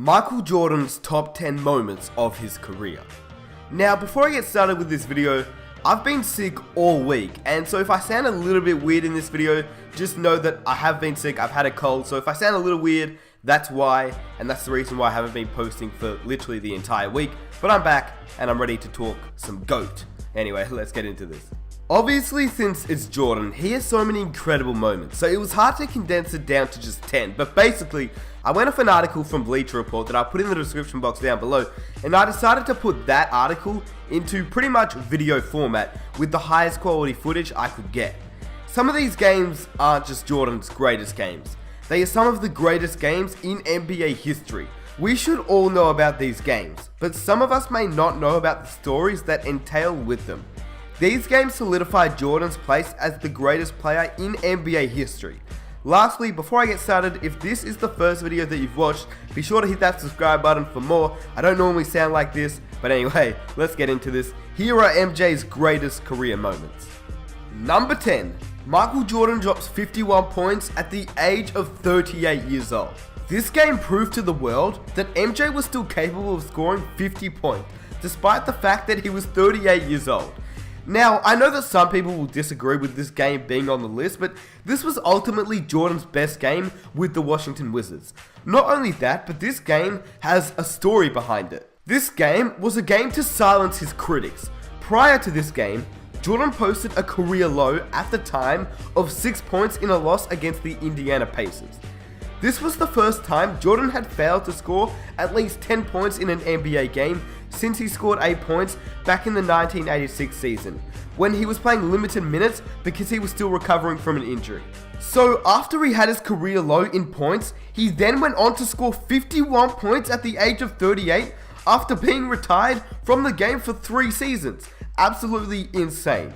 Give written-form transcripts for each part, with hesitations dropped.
Michael Jordan's top 10 moments of his career. Now, before I get started with this video, I've been sick all week, and so if I sound a little bit weird in this video, just know that I have been sick. I've had a cold, so if I sound a little weird, that's why, and that's the reason why I haven't been posting for literally the entire week. But I'm back, and I'm ready to talk some GOAT. Anyway, let's get into this. Obviously, since it's Jordan, he has so many incredible moments, so it was hard to condense it down to just 10, but basically, I went off an article from Bleacher Report that I put in the description box down below, and I decided to put that article into pretty much video format with the highest quality footage I could get. Some of these games aren't just Jordan's greatest games, they are some of the greatest games in NBA history. We should all know about these games, but some of us may not know about the stories that entail with them. These games solidified Jordan's place as the greatest player in NBA history. Lastly, before I get started, if this is the first video that you've watched, be sure to hit that subscribe button for more. I don't normally sound like this, but anyway, let's get into this. Here are MJ's greatest career moments. Number 10. Michael Jordan drops 51 points at the age of 38 years old. This game proved to the world that MJ was still capable of scoring 50 points, despite the fact that he was 38 years old. Now, I know that some people will disagree with this game being on the list, but this was ultimately Jordan's best game with the Washington Wizards. Not only that, but this game has a story behind it. This game was a game to silence his critics. Prior to this game, Jordan posted a career low at the time of 6 points in a loss against the Indiana Pacers. This was the first time Jordan had failed to score at least 10 points in an NBA game since he scored 8 points back in the 1986 season, when he was playing limited minutes because he was still recovering from an injury. So after he had his career low in points, he then went on to score 51 points at the age of 38 after being retired from the game for 3 seasons. Absolutely insane.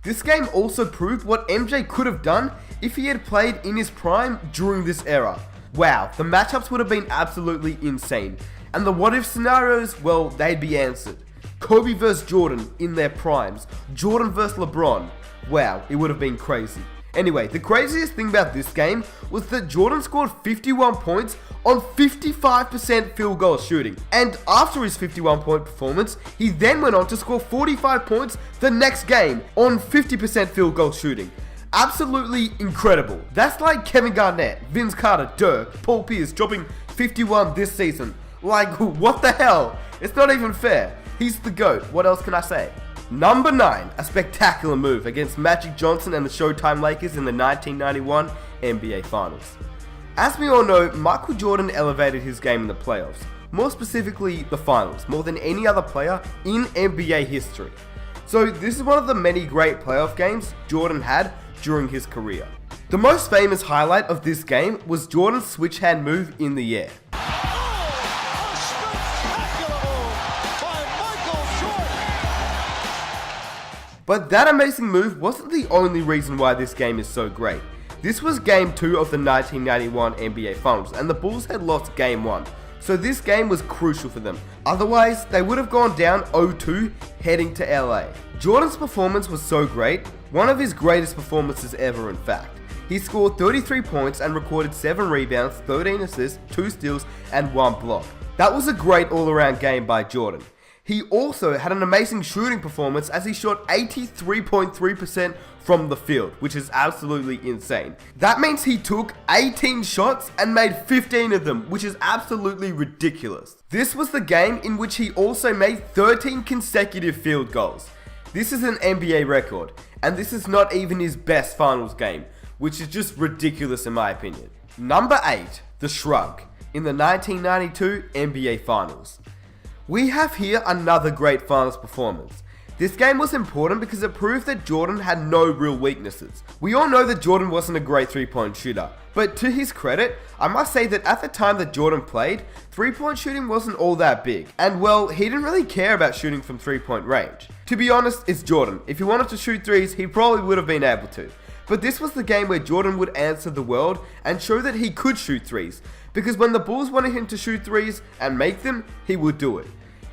This game also proved what MJ could have done if he had played in his prime during this era. Wow, the matchups would have been absolutely insane. And the what if scenarios, well, they'd be answered. Kobe vs Jordan in their primes. Jordan vs LeBron. Wow, it would have been crazy. Anyway, the craziest thing about this game was that Jordan scored 51 points on 55% field goal shooting. And after his 51-point performance, he then went on to score 45 points the next game on 50% field goal shooting. Absolutely incredible. That's like Kevin Garnett, Vince Carter, Dirk, Paul Pierce dropping 51 this season. Like, what the hell? It's not even fair. He's the GOAT. What else can I say? Number 9. A spectacular move against Magic Johnson and the Showtime Lakers in the 1991 NBA Finals. As we all know, Michael Jordan elevated his game in the playoffs, more specifically the finals, more than any other player in NBA history. So this is one of the many great playoff games Jordan had during his career. The most famous highlight of this game was Jordan's switch hand move in the air. But that amazing move wasn't the only reason why this game is so great. This was game 2 of the 1991 NBA Finals, and the Bulls had lost game 1. So this game was crucial for them. Otherwise, they would have gone down 0-2 heading to LA. Jordan's performance was so great, one of his greatest performances ever in fact. He scored 33 points and recorded 7 rebounds, 13 assists, 2 steals, and 1 block. That was a great all-around game by Jordan. He also had an amazing shooting performance as he shot 83.3% from the field, which is absolutely insane. That means he took 18 shots and made 15 of them, which is absolutely ridiculous. This was the game in which he also made 13 consecutive field goals. This is an NBA record, and this is not even his best finals game, which is just ridiculous in my opinion. Number 8. The Shrug in the 1992 NBA Finals. We have here another great finals performance. This game was important because it proved that Jordan had no real weaknesses. We all know that Jordan wasn't a great 3-point shooter, but to his credit, I must say that at the time that Jordan played, 3-point shooting wasn't all that big. And well, he didn't really care about shooting from 3-point range. To be honest, it's Jordan. If he wanted to shoot threes, he probably would have been able to. But this was the game where Jordan would answer the world and show that he could shoot threes, because when the Bulls wanted him to shoot threes and make them, he would do it.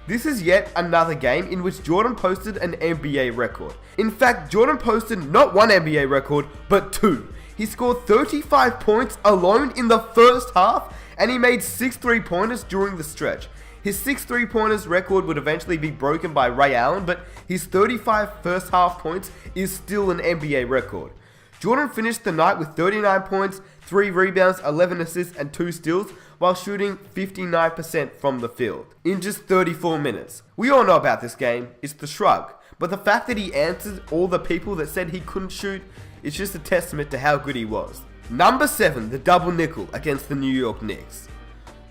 This is yet another game in which Jordan posted an NBA record. In fact, Jordan posted not one NBA record, but 2. He scored 35 points alone in the first half and he made 6 3-pointers during the stretch. His 6 3-pointers record would eventually be broken by Ray Allen, but his 35 first half points is still an NBA record. Jordan finished the night with 39 points, 3 rebounds, 11 assists, and 2 steals, while shooting 59% from the field in just 34 minutes. We all know about this game, it's the shrug, but the fact that he answered all the people that said he couldn't shoot is just a testament to how good he was. Number 7, the double nickel against the New York Knicks.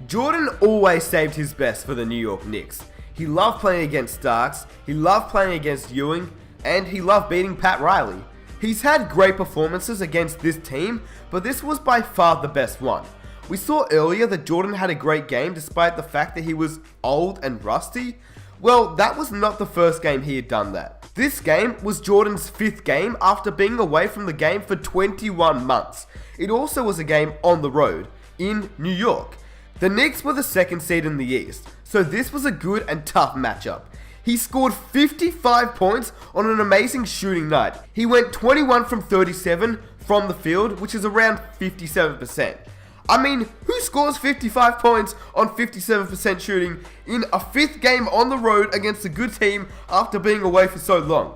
Jordan always saved his best for the New York Knicks. He loved playing against Starks, he loved playing against Ewing, and he loved beating Pat Riley. He's had great performances against this team, but this was by far the best one. We saw earlier that Jordan had a great game despite the fact that he was old and rusty. Well, that was not the first game he had done that. This game was Jordan's 5th game after being away from the game for 21 months. It also was a game on the road, in New York. The Knicks were the 2nd seed in the East, so this was a good and tough matchup. He scored 55 points on an amazing shooting night. He went 21 from 37 from the field, which is around 57%. I mean, who scores 55 points on 57% shooting in a 5th game on the road against a good team after being away for so long?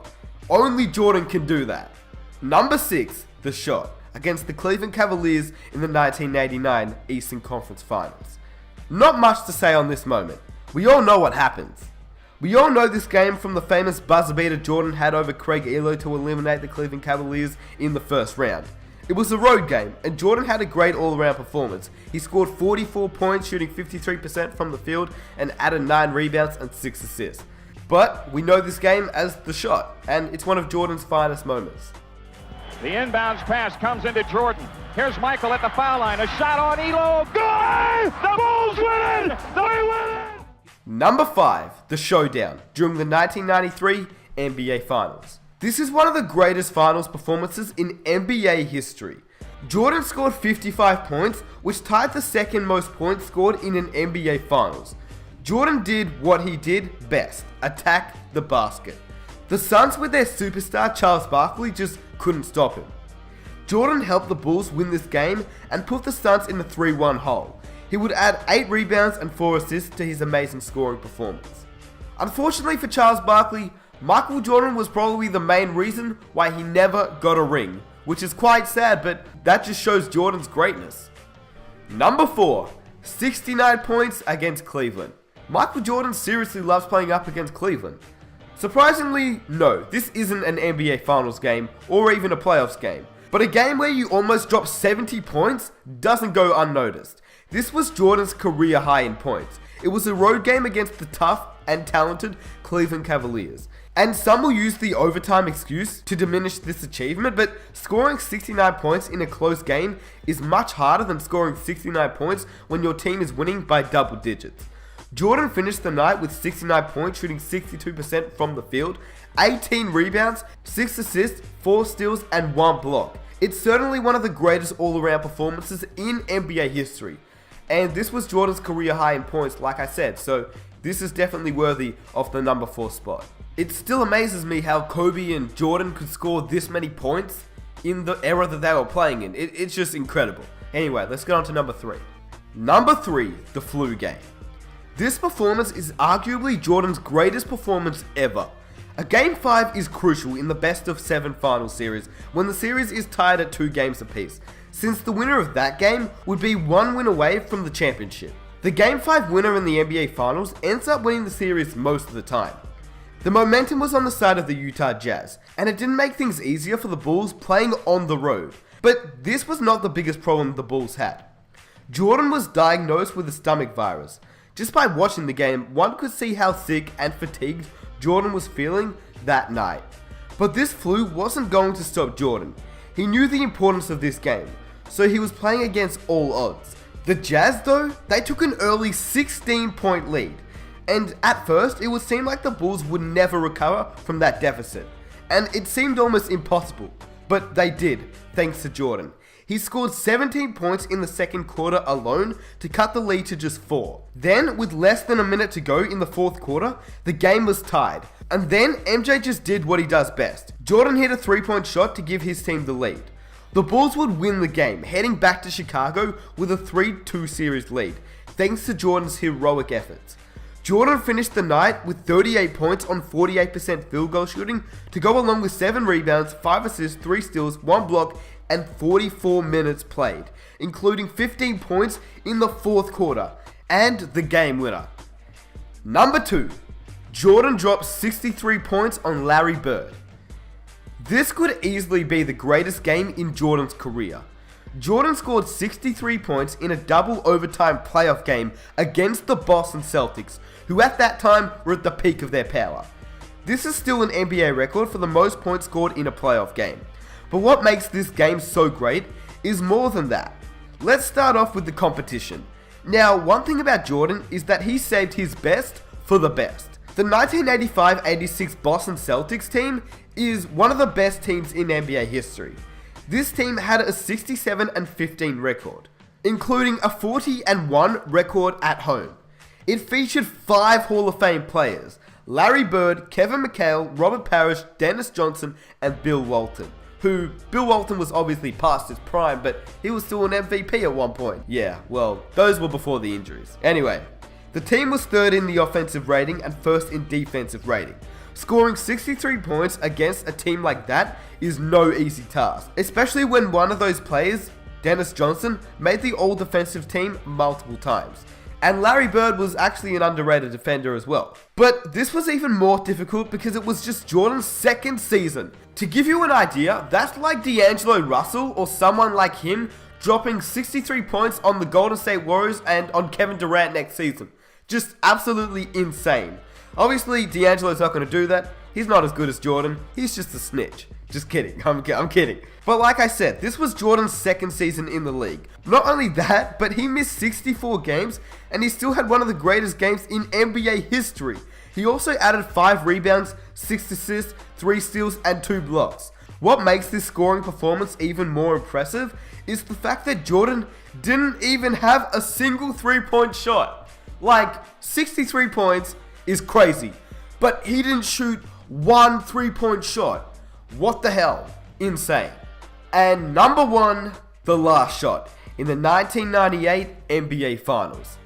Only Jordan can do that. Number 6, the shot against the Cleveland Cavaliers in the 1989 Eastern Conference Finals. Not much to say on this moment. We all know what happens. We all know this game from the famous buzzer beater Jordan had over Craig Ehlo to eliminate the Cleveland Cavaliers in the first round. It was a road game, and Jordan had a great all-around performance. He scored 44 points, shooting 53% from the field, and added 9 rebounds and 6 assists. But we know this game as the shot, and it's one of Jordan's finest moments. The inbounds pass comes into Jordan. Here's Michael at the foul line. A shot on Ehlo. Good! The Bulls win it! They win it! Number 5, the showdown during the 1993 NBA Finals. This is one of the greatest finals performances in NBA history. Jordan scored 55 points, which tied the 2nd most points scored in an NBA Finals. Jordan did what he did best, attack the basket. The Suns with their superstar Charles Barkley just couldn't stop him. Jordan helped the Bulls win this game and put the Suns in the 3-1 hole. He would add 8 rebounds and 4 assists to his amazing scoring performance. Unfortunately for Charles Barkley, Michael Jordan was probably the main reason why he never got a ring, which is quite sad, but that just shows Jordan's greatness. Number 4, 69 points against Cleveland. Michael Jordan seriously loves playing up against Cleveland. Surprisingly, no, this isn't an NBA Finals game or even a playoffs game, but a game where you almost drop 70 points doesn't go unnoticed. This was Jordan's career high in points. It was a road game against the tough and talented Cleveland Cavaliers. And some will use the overtime excuse to diminish this achievement, but scoring 69 points in a close game is much harder than scoring 69 points when your team is winning by double digits. Jordan finished the night with 69 points, shooting 62% from the field, 18 rebounds, 6 assists, 4 steals, and 1 block. It's certainly one of the greatest all-around performances in NBA history. And this was Jordan's career high in points, like I said, so this is definitely worthy of the number 4 spot. It still amazes me how Kobe and Jordan could score this many points in the era that they were playing in. It's just incredible. Anyway, let's get on to number 3. Number 3, the flu game. This performance is arguably Jordan's greatest performance ever. A Game 5 is crucial in the best of 7 final series when the series is tied at 2 games apiece, since the winner of that game would be 1 win away from the championship. The Game 5 winner in the NBA Finals ends up winning the series most of the time. The momentum was on the side of the Utah Jazz, and it didn't make things easier for the Bulls playing on the road. But this was not the biggest problem the Bulls had. Jordan was diagnosed with a stomach virus. Just by watching the game, one could see how sick and fatigued Jordan was feeling that night. But this flu wasn't going to stop Jordan. He knew the importance of this game, so he was playing against all odds. The Jazz though, they took an early 16-point lead. And at first, it would seem like the Bulls would never recover from that deficit. And it seemed almost impossible. But they did, thanks to Jordan. He scored 17 points in the second quarter alone to cut the lead to just 4. Then, with less than a minute to go in the fourth quarter, the game was tied. And then, MJ just did what he does best. Jordan hit a 3-point shot to give his team the lead. The Bulls would win the game, heading back to Chicago with a 3-2 series lead, thanks to Jordan's heroic efforts. Jordan finished the night with 38 points on 48% field goal shooting to go along with 7 rebounds, 5 assists, 3 steals, 1 block, and 44 minutes played, including 15 points in the fourth quarter, and the game winner. Number 2, Jordan dropped 63 points on Larry Bird. This could easily be the greatest game in Jordan's career. Jordan scored 63 points in a double overtime playoff game against the Boston Celtics, who at that time were at the peak of their power. This is still an NBA record for the most points scored in a playoff game. But what makes this game so great is more than that. Let's start off with the competition. Now, one thing about Jordan is that he saved his best for the best. The 1985-86 Boston Celtics team is one of the best teams in NBA history. This team had a 67-15 record, including a 40-1 record at home. It featured 5 Hall of Fame players: Larry Bird, Kevin McHale, Robert Parrish, Dennis Johnson, and Bill Walton. Bill Walton was obviously past his prime, but he was still an MVP at one point. Yeah, well, those were before the injuries. Anyway, the team was 3rd in the offensive rating and 1st in defensive rating. Scoring 63 points against a team like that is no easy task, especially when one of those players, Dennis Johnson, made the all-defensive team multiple times. And Larry Bird was actually an underrated defender as well. But this was even more difficult because it was just Jordan's 2nd season. To give you an idea, that's like D'Angelo Russell or someone like him dropping 63 points on the Golden State Warriors and on Kevin Durant next season. Just absolutely insane. Obviously, D'Angelo's not going to do that. He's not as good as Jordan. He's just a snitch. Just kidding. I'm kidding. But like I said, this was Jordan's 2nd season in the league. Not only that, but he missed 64 games and he still had one of the greatest games in NBA history. He also added 5 rebounds, 6 assists, 3 steals, and 2 blocks. What makes this scoring performance even more impressive is the fact that Jordan didn't even have a single 3-point shot. Like, 63 points is crazy, but he didn't shoot one 3-point shot. What the hell? Insane. And number 1, the last shot in the 1998 NBA Finals.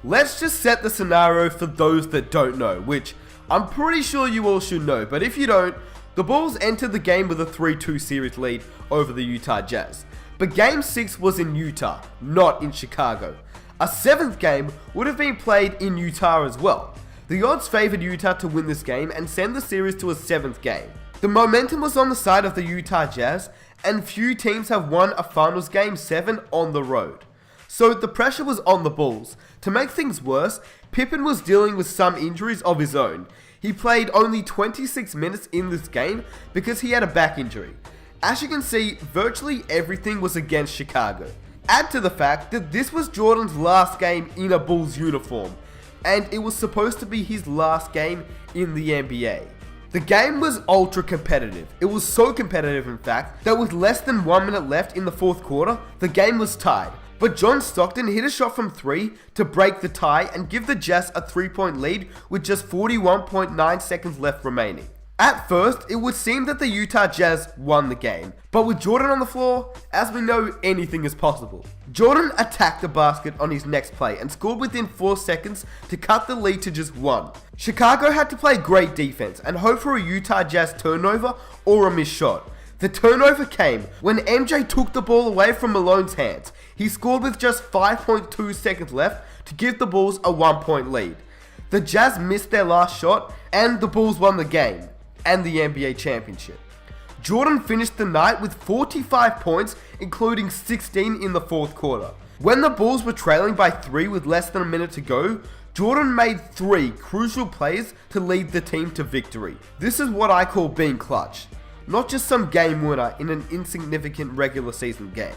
Let's just set the scenario for those that don't know, which I'm pretty sure you all should know, but if you don't, the Bulls entered the game with a 3-2 series lead over the Utah Jazz. But Game 6 was in Utah, not in Chicago. A 7th game would have been played in Utah as well. The odds favored Utah to win this game and send the series to a 7th game. The momentum was on the side of the Utah Jazz, and few teams have won a finals game 7 on the road. So the pressure was on the Bulls. To make things worse, Pippen was dealing with some injuries of his own. He played only 26 minutes in this game because he had a back injury. As you can see, virtually everything was against Chicago. Add to the fact that this was Jordan's last game in a Bulls uniform, and it was supposed to be his last game in the NBA. The game was ultra competitive. It was so competitive, in fact, that with less than 1 minute left in the fourth quarter, the game was tied. But John Stockton hit a shot from 3 to break the tie and give the Jazz a 3-point lead with just 41.9 seconds left remaining. At first, it would seem that the Utah Jazz won the game, but with Jordan on the floor, as we know, anything is possible. Jordan attacked the basket on his next play and scored within 4 seconds to cut the lead to just 1. Chicago had to play great defense and hope for a Utah Jazz turnover or a missed shot. The turnover came when MJ took the ball away from Malone's hands. He scored with just 5.2 seconds left to give the Bulls a 1-point lead. The Jazz missed their last shot and the Bulls won the game and the NBA championship. Jordan finished the night with 45 points, including 16 in the fourth quarter. When the Bulls were trailing by 3 with less than a minute to go, Jordan made 3 crucial plays to lead the team to victory. This is what I call being clutch, not just some game winner in an insignificant regular season game.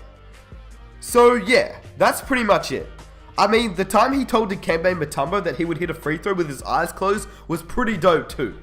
So yeah, that's pretty much it. I mean, the time he told Dikembe Mutombo that he would hit a free throw with his eyes closed was pretty dope too.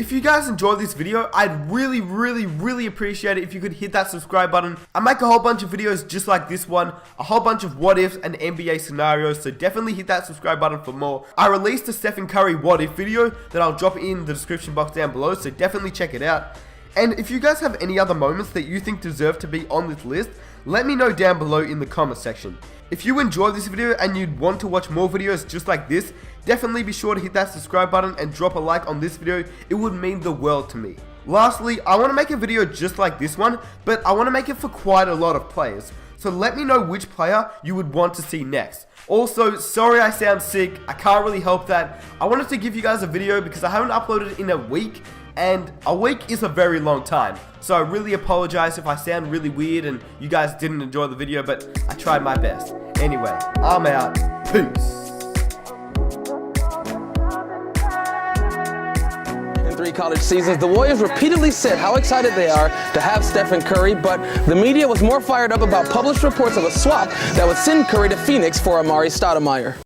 If you guys enjoyed this video, I'd really appreciate it if you could hit that subscribe button. I make a whole bunch of videos just like this one, a whole bunch of what ifs and NBA scenarios, so definitely hit that subscribe button for more. I released a Stephen Curry what if video that I'll drop in the description box down below, so definitely check it out. And if you guys have any other moments that you think deserve to be on this list, let me know down below in the comment section. If you enjoyed this video and you'd want to watch more videos just like this, definitely be sure to hit that subscribe button and drop a like on this video. It would mean the world to me. Lastly, I want to make a video just like this one, but I want to make it for quite a lot of players. So let me know which player you would want to see next. Also, sorry I sound sick, I can't really help that. I wanted to give you guys a video because I haven't uploaded in a week, and a week is a very long time. So I really apologize if I sound really weird and you guys didn't enjoy the video, but I tried my best. Anyway, I'm out. Peace. In 3 college seasons, the Warriors repeatedly said how excited they are to have Stephen Curry, but the media was more fired up about published reports of a swap that would send Curry to Phoenix for Amari Stoudemire.